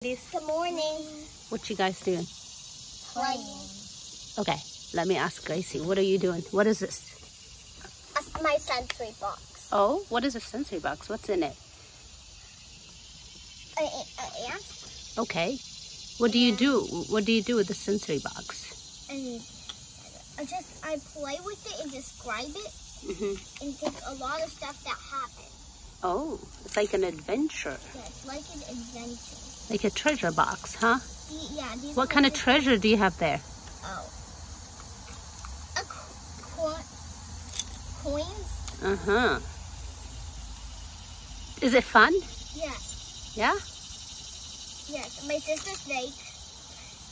Good morning. What you guys doing? Playing. Okay, let me ask Gracie. What are you doing? What is this? My sensory box. Oh, what is a sensory box? What's in it? An ant. Okay. What do you do? What do you do with the sensory box? And I play with it and describe it and think a lot of stuff that happened. Oh, it's like an adventure. Yeah, it's like an adventure. Like a treasure box, huh? Yeah. What kind of treasure do you have there? Oh. Coins? Uh-huh. Is it fun? Yes. Yeah? Yes. My sister's snake.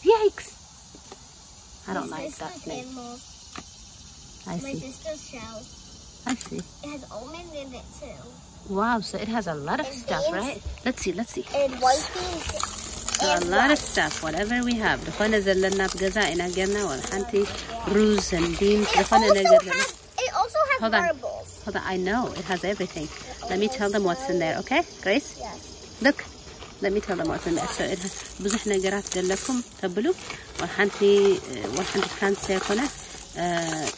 Yikes. I don't like that snake. Animals. I My see. sister's shell. I see. It has almonds in it too. Wow, so it has a lot of And stuff, beans. right? Let's see. And white beans. So a lot of stuff, whatever we have. The fun is rose and beans. It also has Hold on. marbles. Hold on, I know it has everything. Let me tell them what's in there, okay, Grace? Yes. Look, let me tell them what's in there. So it has بزح نجارات جلكم تبلو وحنتي فرنسا كنا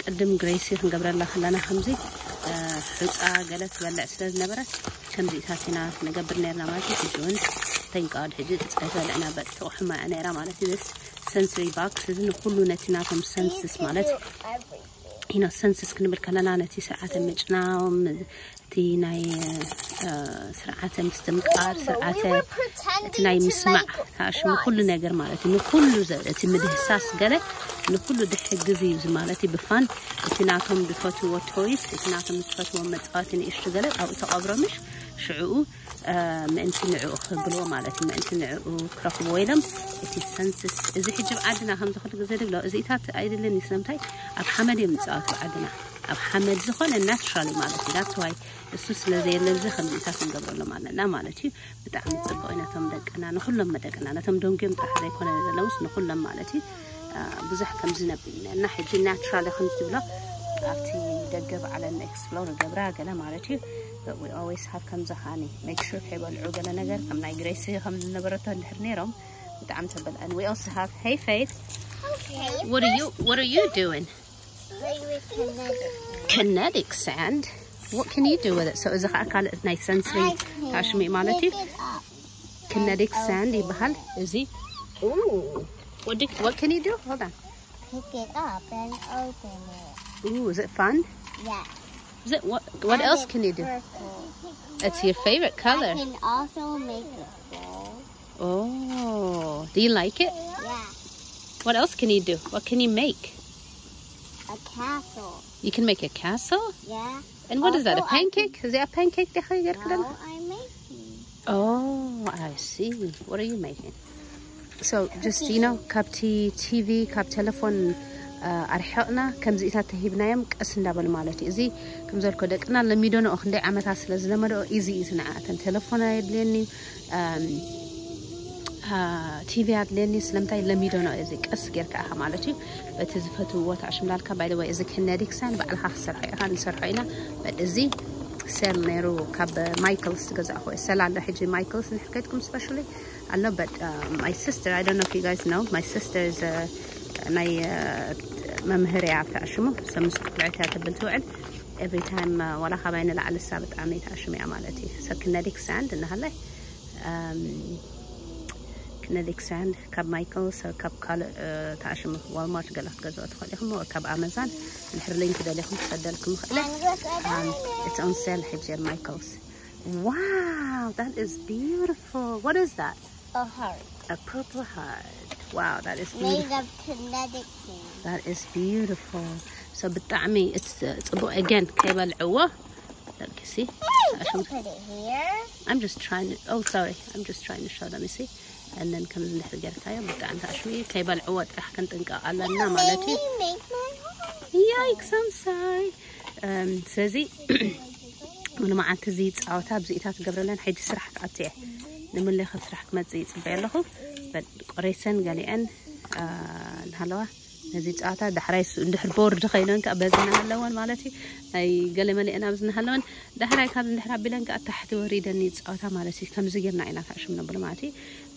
قدم جريسي خنجبر الله خلانا خمزي حقا جلت بلع سلز نبرة خمزي تاتينا نجبر نيرنا ماشي تجون thank God هجيت أسأل أنا بتروح ما أنا إرا مالتي this sensory box إذن كله نتيناكم senses مالت you know senses كنا بالكلنا نتي سرعة مجناهم تي ناي سرعة مستمقار سرعة تناي مسمع هاش من كل نجار مالتي من كل زي مده ساس جله من كل دح جزيز مالتي بفن تناكم بفتوى تويس تناكم بفتوى متقاتني إشتغله أو تقابرمش شعو ما أنت نعو خبلو مالتي ما أنت نعو كرف ويلم إتي سنسس إذا حجب عدنا هم زخلق زيد بلا إذا إتات أيد اللي نسمتاي أب حمد يمتقات عدنا أب حمد زخون الناتشرالي مالتي that's why السوس لذي اللي خلي إتات نقبل له مالنا مالتي بتعمل تبقينا تم دقنا نخلهم ما دقنا نتم دون قيم تحت يكون اللوس نخلهم مالتي بزح كم زنبنا ناحية الناتشرالي خمس بلا أكتي دقب على الإكسبلور قبرها قلنا مالتي but we always have كم زخاني make sure حيبا العقلة نجر كم ناي جريسي خم نبرتها نحرنيرهم بتعمل تبل and we also have hey Faith what are you doing Play with kinetic sand what can you do with it so إذا كان nice sensory تعشمي مالتي kinetic sand يبهل إزي ooh what can you do hold on pick it up and open it. Ooh, is it fun? Yeah. Is it what else can you do? Purple. It's your favorite color. I can also make it fall. Oh, do you like it? Yeah. What else can you do? What can you make? A castle. You can make a castle? Yeah. And what is that? A Also, pancake? Is it a pancake? No, I'm making. Oh, I see. What are you making? So just you know, كاب TV, كاب تلفون أرحقنا كم زيتات تهيبنا يوم كأسنا بالمالتي إزي كم زول كدقنا لما يدونوا أخندي عمت هسلز لما دو إزي إسناعات تلفونا يدليني TV يدليني سلمتاي لما يدونوا إزي كأس غير كأها مالتي بتزفتوا وتعشم لالك by the way إزي كنديك سان بقلها سرحيها نسرحينا but إزي سيل نيرو كاب مايكلز تجزأ هو سيل عنده حجي مايكلز نحكيتكم specially I know but my sister I don't know if you guys know my sister is ممهري عارفة أشمه سمستقلعتها تبلتوعد every time ولا خباين لعل السابت عمي تأشمي عمالتي so kinetic sand إنها لي kinetic sand كاب مايكل so كاب تأشمه والمارت قلت جزوات خليهم وكاب أمازون الحرلين كده ليهم تصدلكم it's on sale حجي مايكلز wow that is beautiful what is that A heart. a purple heart wow that is beautiful Made of kinetic sand. that is beautiful so بالطعمي it's again كيبا العوة look you see Hey, don't put it here. I'm just trying to I'm just trying to show them you see and then كم نحن جرتايا بالطعم تعشوي كيبا العوة تحكن تنقى على النام مالتي Make my heart. yikes I'm sorry سازي ولا ما عاد تزيد عوتها بزيتات قبل لين حيدي سرح قطيع نمن اللي خد سرح كما تزيد بعلهم بس قريسن قالي أن هلا نزيد أعتاد دحريس ندحر بورد خيلان كأبزنا هاللون مالتي أي قال مالي أنا بزنا هاللون دحري كان ندحر بلان كأتحت وريد النيت أعتاد مالتي كم زجرنا عنا كعش من بلماتي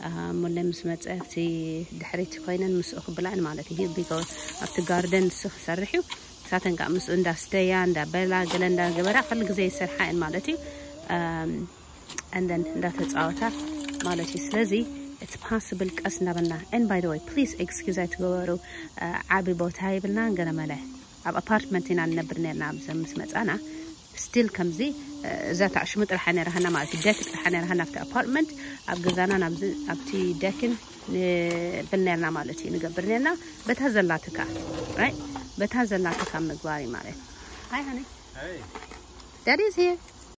مولى مسمت أفتي دحريت خيلان مسؤخ بلان مالتي هي بيقول أفت جاردن سخ سرحيو ساتن كأمس أندا ستيان دا بلا قلنا جبرا خلق زي سرحان مالتي and then that is أعتاد مالتي سلزي it's possible كأسنا بنا and by the way please excuse I to go to عابي بوتاي بلنا نقنا ماله أب apartment هنا نبرنا نعبز مسمت أنا still كمزي ذات عشمت رحنا رهنا ما في داك رحنا رهنا في apartment أب جزانا نعبز أبتي داكن بلنا نعمالتي نقبرنا بتهزلاتك right بتهزلاتك مقباري ماله hi honey Hey Daddy's here